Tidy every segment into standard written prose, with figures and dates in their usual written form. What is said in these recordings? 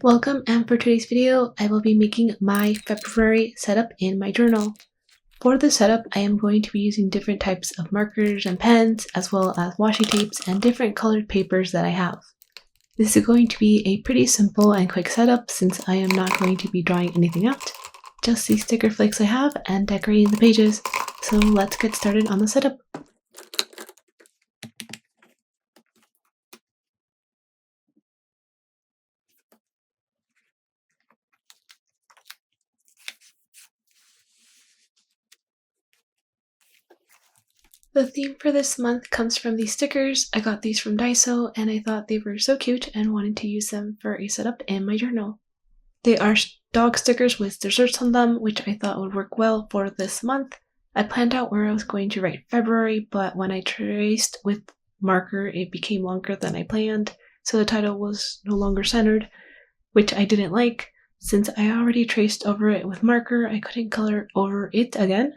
Welcome, and for today's video, I will be making my February setup in my journal. For this setup, I am going to be using different types of markers and pens, as well as washi tapes and different colored papers that I have. This is going to be a pretty simple and quick setup since I am not going to be drawing anything out, just these sticker flakes I have and decorating the pages. So let's get started on the setup. The theme for this month comes from these stickers. I got these from Daiso and I thought they were so cute and wanted to use them for a setup in my journal. They are dog stickers with desserts on them, which I thought would work well for this month. I planned out where I was going to write February, but when I traced with marker, it became longer than I planned, so the title was no longer centered, which I didn't like. Since I already traced over it with marker, I couldn't color over it again.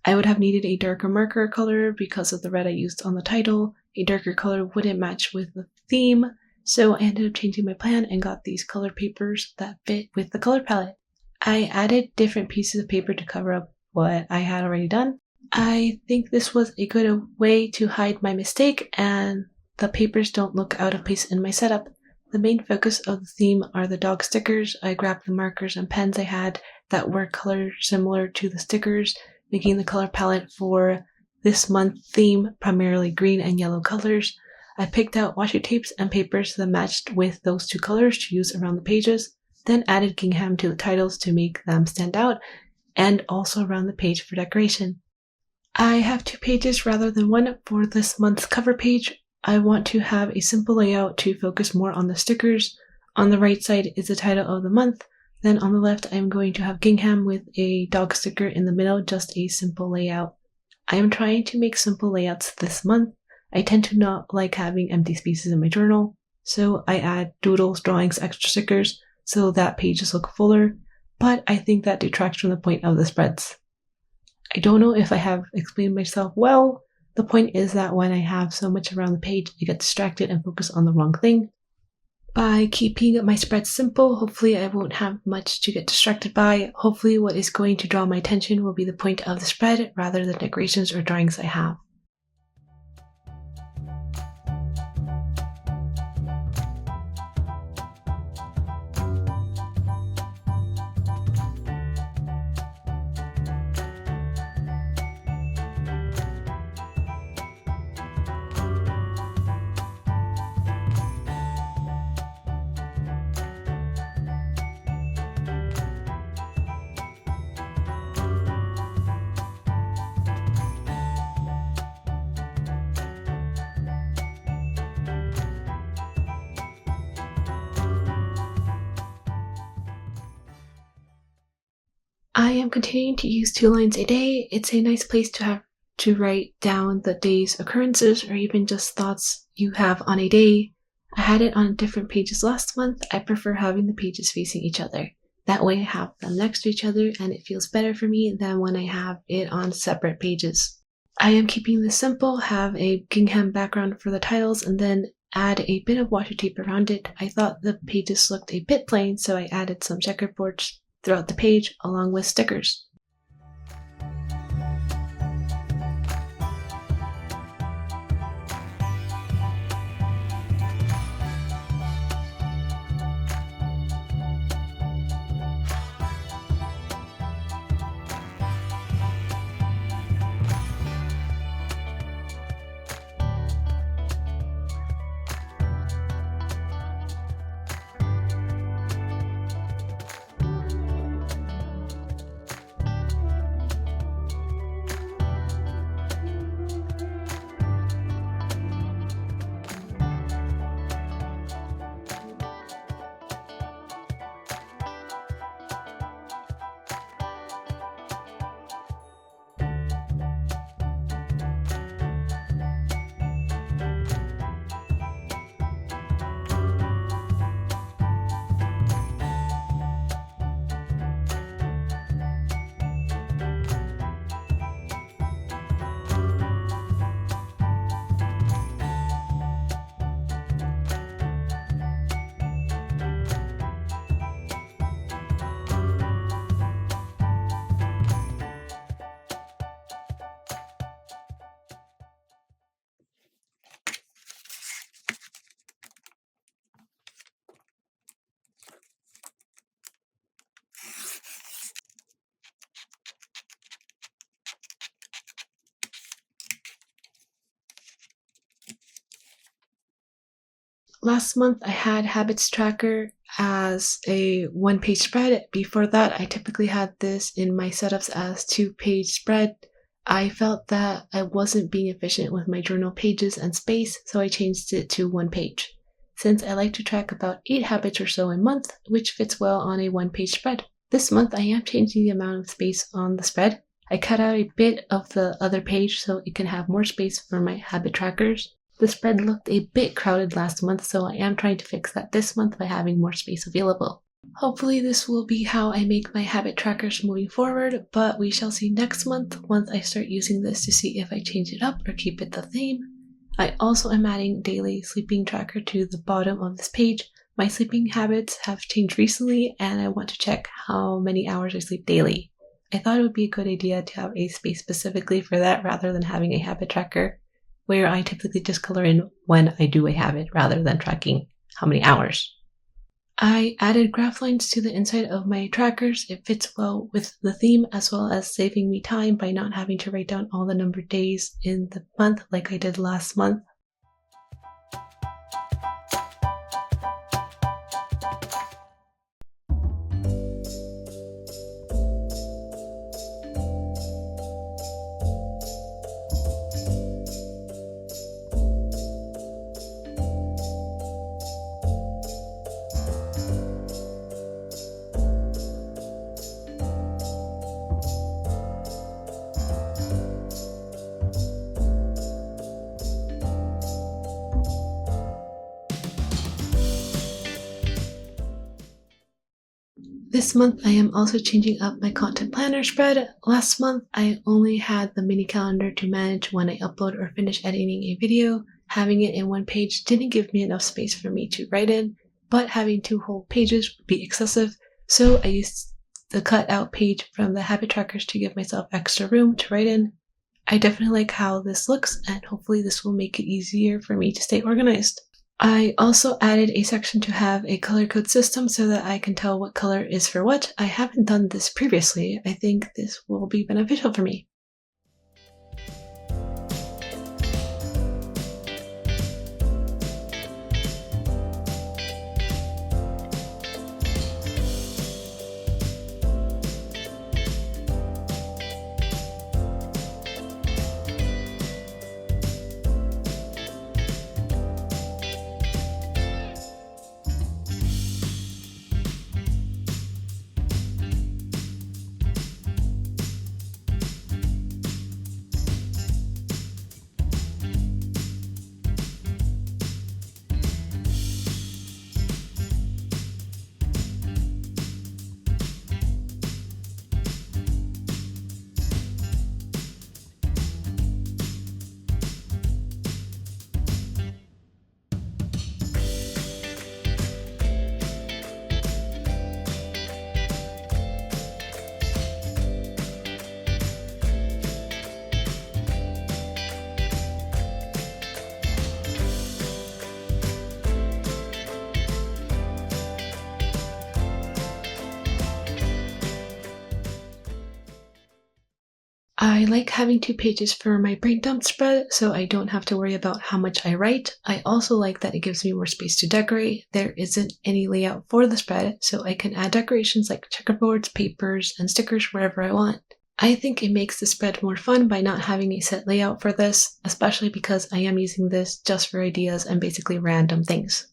I would have needed a darker marker color because of the red I used on the title. A darker color wouldn't match with the theme, so I ended up changing my plan and got these color papers that fit with the color palette. I added different pieces of paper to cover up what I had already done. I think this was a good way to hide my mistake and the papers don't look out of place in my setup. The main focus of the theme are the dog stickers. I grabbed the markers and pens I had that were colored similar to the stickers, making the color palette for this month theme primarily green and yellow colors. I picked out washi tapes and papers that matched with those two colors to use around the pages, then added gingham to the titles to make them stand out, and also around the page for decoration. I have two pages rather than one for this month's cover page. I want to have a simple layout to focus more on the stickers. On the right side is the title of the month, then on the left I'm going to have gingham with a dog sticker in the middle, just a simple layout. I am trying to make simple layouts this month. I tend to not like having empty spaces in my journal, so I add doodles, drawings, extra stickers, so that pages look fuller, but I think that detracts from the point of the spreads. I don't know if I have explained myself well. The point is that when I have so much around the page, I get distracted and focus on the wrong thing. By keeping my spreads simple, hopefully I won't have much to get distracted by. Hopefully what is going to draw my attention will be the point of the spread rather than decorations or drawings I have. I am continuing to use 2 lines a day. It's a nice place to have to write down the day's occurrences or even just thoughts you have on a day. I had it on different pages last month. I prefer having the pages facing each other. That way I have them next to each other and it feels better for me than when I have it on separate pages. I am keeping this simple, have a gingham background for the titles and then add a bit of washi tape around it. I thought the pages looked a bit plain, so I added some checkerboards throughout the page along with stickers. Last month I had Habits Tracker as a one-page spread. Before that, I typically had this in my setups as two-page spread. I felt that I wasn't being efficient with my journal pages and space, so I changed it to one page. Since I like to track about 8 habits or so a month, which fits well on a one-page spread. This month I am changing the amount of space on the spread. I cut out a bit of the other page so it can have more space for my habit trackers. The spread looked a bit crowded last month, so I am trying to fix that this month by having more space available. Hopefully this will be how I make my habit trackers moving forward, but we shall see next month once I start using this to see if I change it up or keep it the theme. I also am adding daily sleeping tracker to the bottom of this page. My sleeping habits have changed recently and I want to check how many hours I sleep daily. I thought it would be a good idea to have a space specifically for that rather than having a habit tracker, where I typically just color in when I do a habit rather than tracking how many hours. I added graph lines to the inside of my trackers. It fits well with the theme as well as saving me time by not having to write down all the numbered days in the month like I did last month. This month I am also changing up my content planner spread. Last month I only had the mini calendar to manage when I upload or finish editing a video. Having it in one page didn't give me enough space for me to write in, but having 2 whole pages would be excessive, so I used the cut out page from the habit trackers to give myself extra room to write in. I definitely like how this looks, and hopefully this will make it easier for me to stay organized. I also added a section to have a color code system so that I can tell what color is for what. I haven't done this previously. I think this will be beneficial for me. I like having 2 pages for my brain dump spread, so I don't have to worry about how much I write. I also like that it gives me more space to decorate. There isn't any layout for the spread, so I can add decorations like checkerboards, papers, and stickers wherever I want. I think it makes the spread more fun by not having a set layout for this, especially because I am using this just for ideas and basically random things.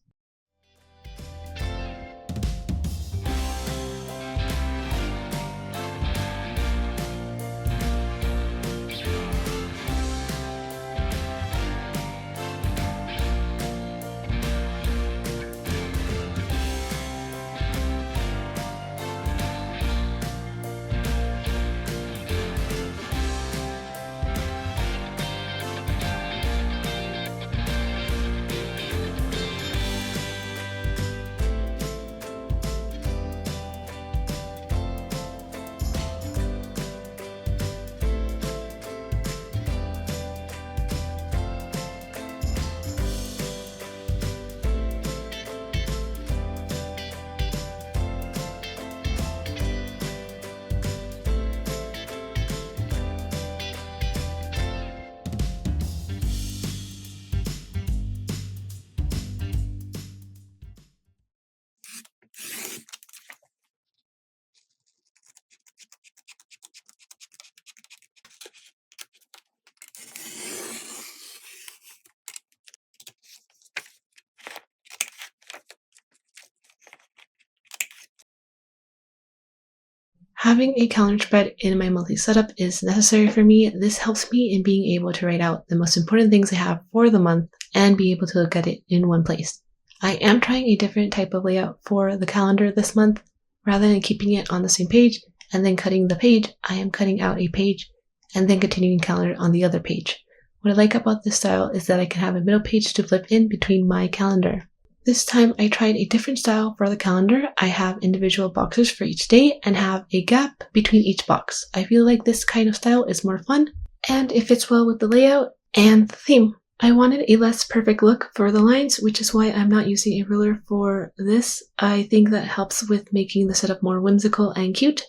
Having a calendar spread in my monthly setup is necessary for me. This helps me in being able to write out the most important things I have for the month and be able to look at it in one place. I am trying a different type of layout for the calendar this month. Rather than keeping it on the same page and then cutting the page, I am cutting out a page and then continuing calendar on the other page. What I like about this style is that I can have a middle page to flip in between my calendar. This time I tried a different style for the calendar. I have individual boxes for each day and have a gap between each box. I feel like this kind of style is more fun and it fits well with the layout and the theme. I wanted a less perfect look for the lines, which is why I'm not using a ruler for this. I think that helps with making the setup more whimsical and cute.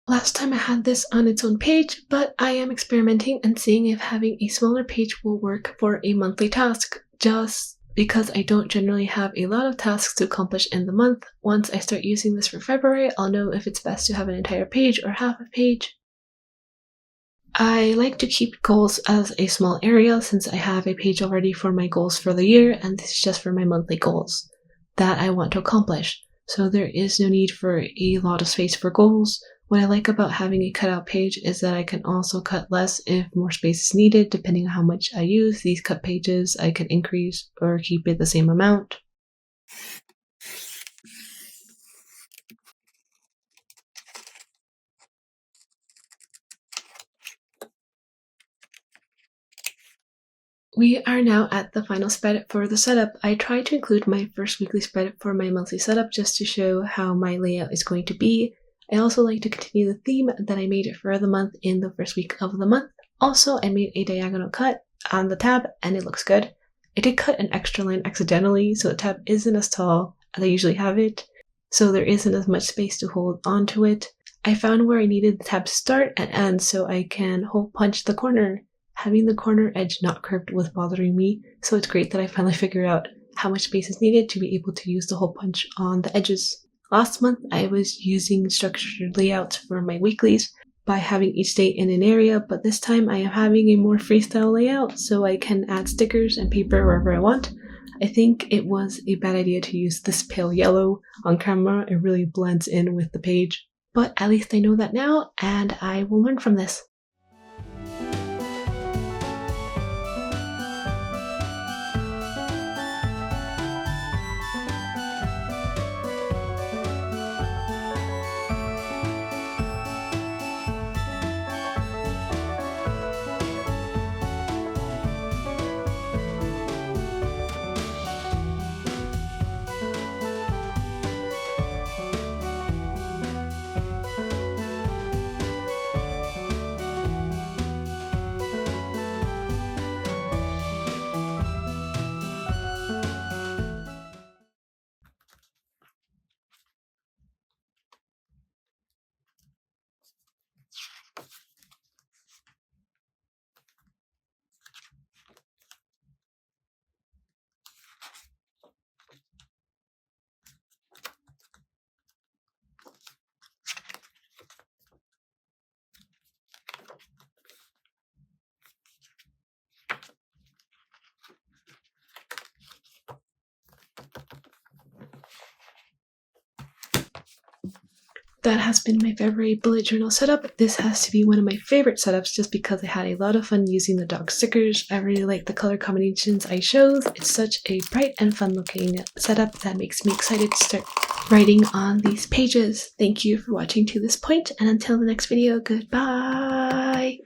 Last time I had this on its own page, but I am experimenting and seeing if having a smaller page will work for a monthly task, just because I don't generally have a lot of tasks to accomplish in the month. Once I start using this for February, I'll know if it's best to have an entire page or half a page. I like to keep goals as a small area since I have a page already for my goals for the year, and this is just for my monthly goals that I want to accomplish. So there is no need for a lot of space for goals. What I like about having a cutout page is that I can also cut less if more space is needed. Depending on how much I use these cut pages, I can increase or keep it the same amount. We are now at the final spread for the setup. I tried to include my first weekly spread for my monthly setup just to show how my layout is going to be. I also like to continue the theme that I made for the month in the first week of the month. Also, I made a diagonal cut on the tab and it looks good. I did cut an extra line accidentally, so the tab isn't as tall as I usually have it, so there isn't as much space to hold onto it. I found where I needed the tab to start and end so I can hole punch the corner. Having the corner edge not curved was bothering me, so it's great that I finally figured out how much space is needed to be able to use the hole punch on the edges. Last month, I was using structured layouts for my weeklies by having each day in an area, but this time I am having a more freestyle layout so I can add stickers and paper wherever I want. I think it was a bad idea to use this pale yellow on camera. It really blends in with the page, but at least I know that now and I will learn from this. that has been my February bullet journal setup. This has to be one of my favorite setups just because I had a lot of fun using the dog stickers. I really like the color combinations I chose. It's such a bright and fun looking setup that makes me excited to start writing on these pages. Thank you for watching to this point, and until the next video, goodbye!